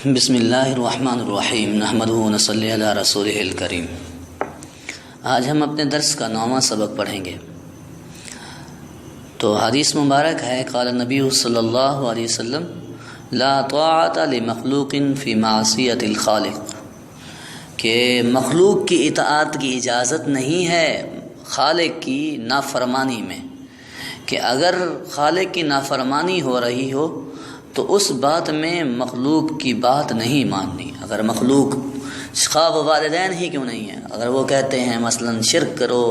بسم اللہ الرحمن الرحیم نحمدہ ونصلی علی رسولہ الکریم۔ آج ہم اپنے درس کا 9واں سبق پڑھیں گے۔ تو حدیث مبارک ہے، قال نبی صلی اللہ علیہ وسلم لا طاعت لمخلوق فی معصیت الخالق، کہ مخلوق کی اطاعت کی اجازت نہیں ہے خالق کی نافرمانی میں، کہ اگر خالق کی نافرمانی ہو رہی ہو تو اس بات میں مخلوق کی بات نہیں ماننی۔ اگر مخلوق خواہ والدین ہی کیوں نہیں ہیں، اگر وہ کہتے ہیں مثلا شرک کرو،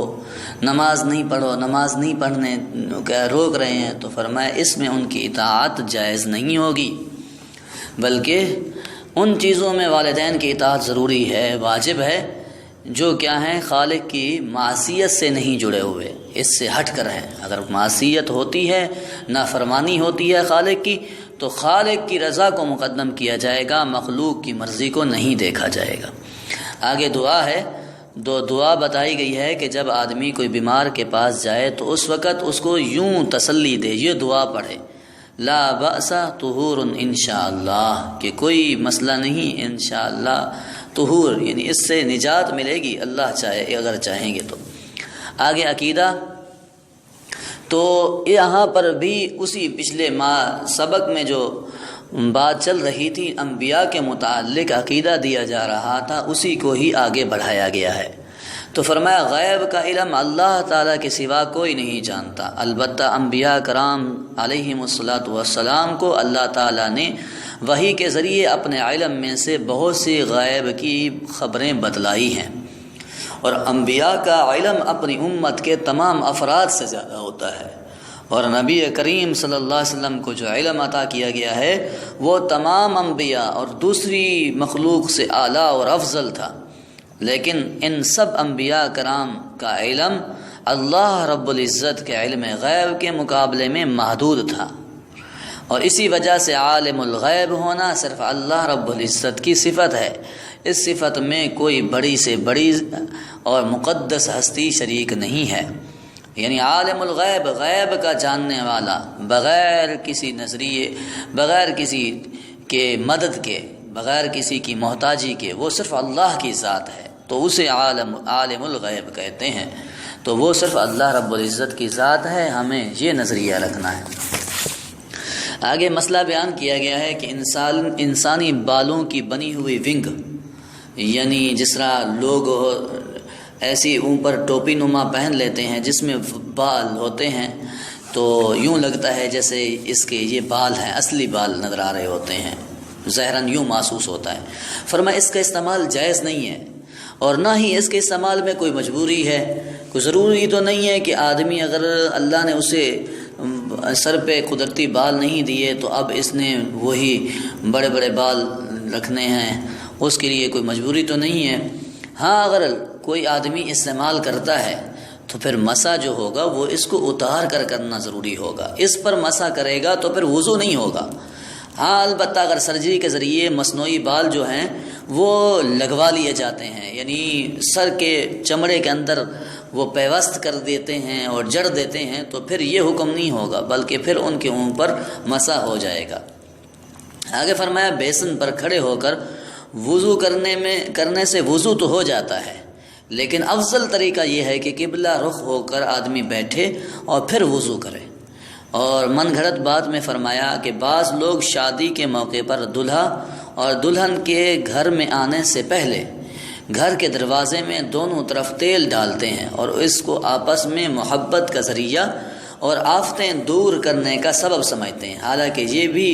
نماز نہیں پڑھو، نماز نہیں پڑھنے روک رہے ہیں، تو فرمایا اس میں ان کی اطاعت جائز نہیں ہوگی، بلکہ ان چیزوں میں والدین کی اطاعت ضروری ہے، واجب ہے، جو کیا ہیں خالق کی معصیت سے نہیں جڑے ہوئے، اس سے ہٹ کر ہیں۔ اگر معصیت ہوتی ہے، نافرمانی ہوتی ہے خالق کی، تو خالق کی رضا کو مقدم کیا جائے گا، مخلوق کی مرضی کو نہیں دیکھا جائے گا۔ آگے دعا ہے، دعا بتائی گئی ہے کہ جب آدمی کوئی بیمار کے پاس جائے تو اس وقت اس کو یوں تسلی دے، یہ دعا پڑھے، لا بأس طہور انشاءاللہ، کہ کوئی مسئلہ نہیں، انشاءاللہ طہور، یعنی اس سے نجات ملے گی اللہ چاہے، اگر چاہیں گے تو۔ آگے عقیدہ، تو یہاں پر بھی اسی پچھلے سبق میں جو بات چل رہی تھی انبیاء کے متعلق عقیدہ دیا جا رہا تھا، اسی کو ہی آگے بڑھایا گیا ہے۔ تو فرمایا غیب کا علم اللہ تعالیٰ کے سوا کوئی نہیں جانتا، البتہ انبیاء کرام علیہم الصلاۃ والسلام کو اللہ تعالیٰ نے وحی کے ذریعے اپنے علم میں سے بہت سی غیب کی خبریں بتلائی ہیں، اور انبیاء کا علم اپنی امت کے تمام افراد سے زیادہ ہوتا ہے، اور نبی کریم صلی اللہ علیہ وسلم کو جو علم عطا کیا گیا ہے وہ تمام انبیاء اور دوسری مخلوق سے اعلیٰ اور افضل تھا، لیکن ان سب انبیاء کرام کا علم اللہ رب العزت کے علم غیب کے مقابلے میں محدود تھا، اور اسی وجہ سے عالم الغیب ہونا صرف اللہ رب العزت کی صفت ہے۔ اس صفت میں کوئی بڑی سے بڑی اور مقدس ہستی شریک نہیں ہے، یعنی عالم الغیب، غیب کا جاننے والا، بغیر کسی نظریے، بغیر کسی کے مدد کے، بغیر کسی کی محتاجی کے، وہ صرف اللہ کی ذات ہے، تو اسے عالم الغیب کہتے ہیں۔ تو وہ صرف اللہ رب العزت کی ذات ہے، ہمیں یہ نظریہ رکھنا ہے۔ آگے مسئلہ بیان کیا گیا ہے کہ انسانی بالوں کی بنی ہوئی ونگ، یعنی جس طرح لوگ ایسی اوپر ٹوپی نما پہن لیتے ہیں جس میں بال ہوتے ہیں، تو یوں لگتا ہے جیسے اس کے یہ بال ہیں، اصلی بال نظر آ رہے ہوتے ہیں، ظاہراً یوں محسوس ہوتا ہے۔ فرمایا اس کا استعمال جائز نہیں ہے، اور نہ ہی اس کے استعمال میں کوئی مجبوری ہے، کوئی ضروری تو نہیں ہے کہ آدمی اگر اللہ نے اسے سر پہ قدرتی بال نہیں دیے تو اب اس نے وہی بڑے بڑے بال رکھنے ہیں، اس کے لیے کوئی مجبوری تو نہیں ہے۔ ہاں اگر کوئی آدمی استعمال کرتا ہے تو پھر مسح جو ہوگا وہ اس کو اتار کر کرنا ضروری ہوگا، اس پر مسح کرے گا تو پھر وضو نہیں ہوگا۔ ہاں البتہ اگر سرجری کے ذریعے مصنوعی بال جو ہیں وہ لگوا لیے جاتے ہیں، یعنی سر کے چمڑے کے اندر وہ پیوست کر دیتے ہیں اور جڑ دیتے ہیں، تو پھر یہ حکم نہیں ہوگا، بلکہ پھر ان کے منہ پر مسح ہو جائے گا۔ آگے فرمایا بیسن پر کھڑے ہو کر وضو کرنے سے وضو تو ہو جاتا ہے، لیکن افضل طریقہ یہ ہے کہ قبلہ رخ ہو کر آدمی بیٹھے اور پھر وضو کرے۔ اور من گھڑت بات میں فرمایا کہ بعض لوگ شادی کے موقع پر دلہا اور دلہن کے گھر میں آنے سے پہلے گھر کے دروازے میں دونوں طرف تیل ڈالتے ہیں، اور اس کو آپس میں محبت کا ذریعہ اور آفتیں دور کرنے کا سبب سمجھتے ہیں، حالانکہ یہ بھی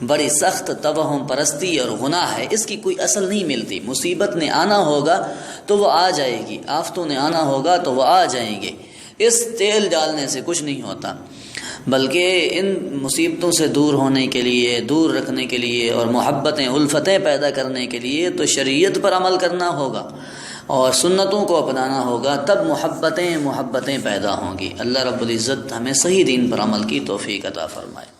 بڑی سخت توہم پرستی اور گناہ ہے، اس کی کوئی اصل نہیں ملتی۔ مصیبت نے آنا ہوگا تو وہ آ جائے گی، آفتوں نے آنا ہوگا تو وہ آ جائیں گے، اس تیل ڈالنے سے کچھ نہیں ہوتا، بلکہ ان مصیبتوں سے دور ہونے کے لیے، دور رکھنے کے لیے اور محبتیں، الفتیں پیدا کرنے کے لیے تو شریعت پر عمل کرنا ہوگا اور سنتوں کو اپنانا ہوگا، تب محبتیں پیدا ہوں گی۔ اللہ رب العزت ہمیں صحیح دین پر عمل کی توفیق عطا فرمائے۔